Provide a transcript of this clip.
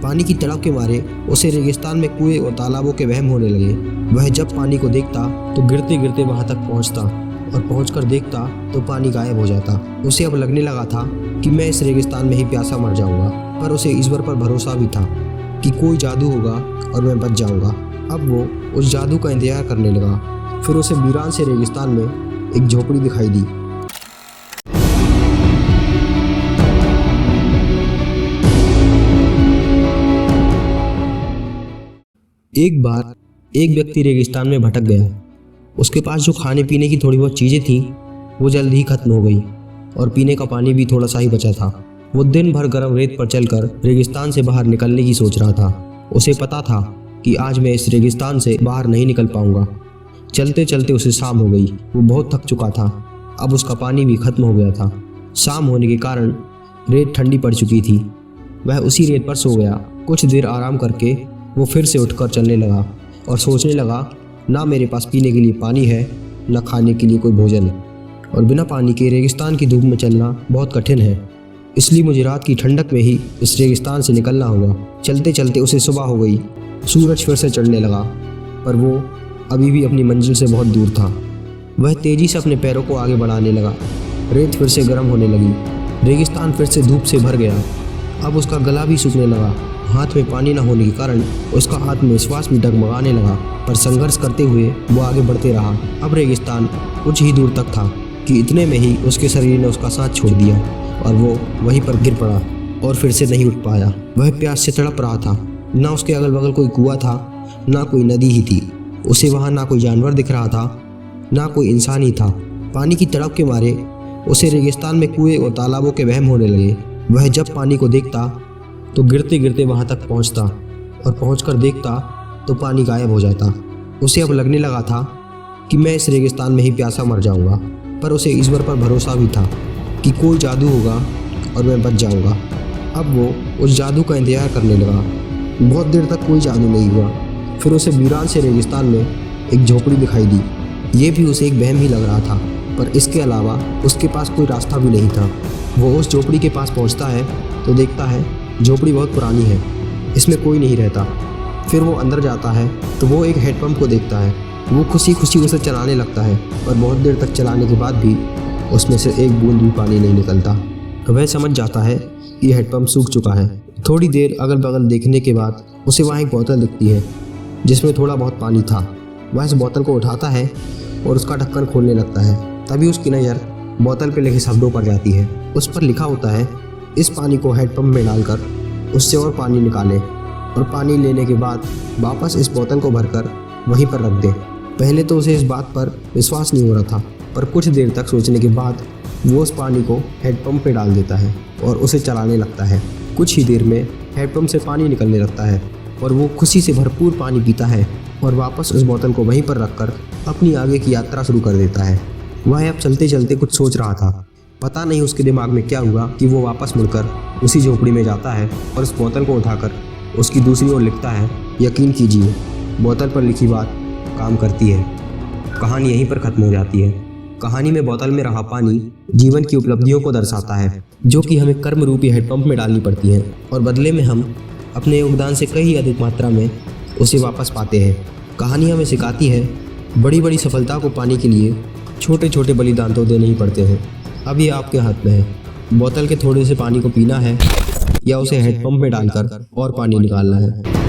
पानी की तड़प के मारे उसे रेगिस्तान में कुएं और तालाबों के वहम होने लगे। वह जब पानी को देखता तो गिरते गिरते वहां तक पहुंचता और पहुंचकर देखता तो पानी गायब हो जाता। उसे अब लगने लगा था कि मैं इस रेगिस्तान में ही प्यासा मर जाऊंगा, पर उसे ईश्वर पर भरोसा भी था कि कोई जादू होगा और मैं बच जाऊंगा। अब वो उस जादू का इंतजार करने लगा। फिर उसे वीरान से रेगिस्तान में एक झोपड़ी दिखाई दी। एक बार एक व्यक्ति रेगिस्तान में भटक गया। उसके पास जो खाने पीने की थोड़ी बहुत चीज़ें थी वो जल्द ही खत्म हो गई और पीने का पानी भी थोड़ा सा ही बचा था। वो दिन भर गर्म रेत पर चलकर रेगिस्तान से बाहर निकलने की सोच रहा था। उसे पता था कि आज मैं इस रेगिस्तान से बाहर नहीं निकल पाऊंगा। चलते चलते उसे शाम हो गई। वो बहुत थक चुका था। अब उसका पानी भी खत्म हो गया था। शाम होने के कारण रेत ठंडी पड़ चुकी थी। वह उसी रेत पर सो गया। कुछ देर आराम करके वो फिर से उठकर चलने लगा और सोचने लगा, ना मेरे पास पीने के लिए पानी है, ना खाने के लिए कोई भोजन, और बिना पानी के रेगिस्तान की धूप में चलना बहुत कठिन है। इसलिए मुझे रात की ठंडक में ही इस रेगिस्तान से निकलना होगा। चलते चलते उसे सुबह हो गई। सूरज फिर से चढ़ने लगा, पर वो अभी भी अपनी मंजिल से बहुत दूर था। वह तेजी से अपने पैरों को आगे बढ़ाने लगा। रेत फिर से गर्म होने लगी। रेगिस्तान फिर से धूप से भर गया। अब उसका गला भी सूखने लगा। हाथ में पानी न होने के कारण उसका आत्मविश्वास भी डगमगाने लगा, पर संघर्ष करते हुए वो आगे बढ़ते रहा। अब रेगिस्तान कुछ ही दूर तक था कि इतने में ही उसके शरीर ने उसका साथ छोड़ दिया और वो वहीं पर गिर पड़ा और फिर से नहीं उठ पाया। वह प्यास से तड़प रहा था। ना उसके अगल बगल कोई कुआं था, ना कोई नदी ही थी। उसे वहाँ ना कोई जानवर दिख रहा था, ना कोई इंसान ही था। पानी की तड़प के मारे उसे रेगिस्तान में कुएं और तालाबों के वहम होने लगे। वह जब पानी को देखता तो गिरते गिरते वहां तक पहुंचता और पहुंचकर देखता तो पानी गायब हो जाता। उसे अब लगने लगा था कि मैं इस रेगिस्तान में ही प्यासा मर जाऊंगा, पर उसे ईश्वर पर भरोसा भी था कि कोई जादू होगा और मैं बच जाऊंगा। अब वो उस जादू का इंतजार करने लगा। बहुत देर तक कोई जादू नहीं हुआ। फिर उसे वीरान से रेगिस्तान में एक झोपड़ी दिखाई दी। ये भी उसे एक वहम ही लग रहा था, पर इसके अलावा उसके पास कोई रास्ता भी नहीं था। वो उस झोपड़ी के पास पहुंचता है तो देखता है झोपड़ी बहुत पुरानी है, इसमें कोई नहीं रहता। फिर वो अंदर जाता है तो वो एक हैंडपंप को देखता है। वो खुशी खुशी उसे चलाने लगता है, पर बहुत देर तक चलाने के बाद भी उसमें से एक बूंद भी पानी नहीं निकलता। तो वह समझ जाता है कि हैंडपंप सूख चुका है। थोड़ी देर अगल बगल देखने के बाद उसे वहाँ एक बोतल दिखती है जिसमें थोड़ा बहुत पानी था। वह इस बोतल को उठाता है और उसका ढक्कन खोलने लगता है। तभी उसकी नज़र बोतल पर लिखे शब्दों पर जाती है। उस पर लिखा होता है, इस पानी को हैंडपंप में डालकर उससे और पानी निकालें और पानी लेने के बाद वापस इस बोतल को भरकर वहीं पर रख दें। पहले तो उसे इस बात पर विश्वास नहीं हो रहा था, पर कुछ देर तक सोचने के बाद वो उस पानी को हैंडपंप में डाल देता है और उसे चलाने लगता है। कुछ ही देर में हैंडपंप से पानी निकलने लगता है और वो खुशी से भरपूर पानी पीता है और वापस उस बोतल को वहीं पर रखकर अपनी आगे की यात्रा शुरू कर देता है। वह अब चलते चलते कुछ सोच रहा था। पता नहीं उसके दिमाग में क्या हुआ कि वो वापस मुड़कर उसी झोपड़ी में जाता है और उस बोतल को उठाकर उसकी दूसरी ओर लिखता है, यकीन कीजिए बोतल पर लिखी बात काम करती है। कहानी यहीं पर ख़त्म हो जाती है। कहानी में बोतल में रहा पानी जीवन की उपलब्धियों को दर्शाता है, जो कि हमें कर्म रूपी हैंडपंप में डालनी पड़ती है और बदले में हम अपने योगदान से कहीं अधिक मात्रा में उसे वापस पाते हैं। कहानी हमें सिखाती है, बड़ी बड़ी सफलता को पाने के लिए छोटे छोटे बलिदान तो देने ही पड़ते हैं। अब ये आपके हाथ में है, बोतल के थोड़े से पानी को पीना है या उसे हैंडपंप में डालकर और पानी निकालना है।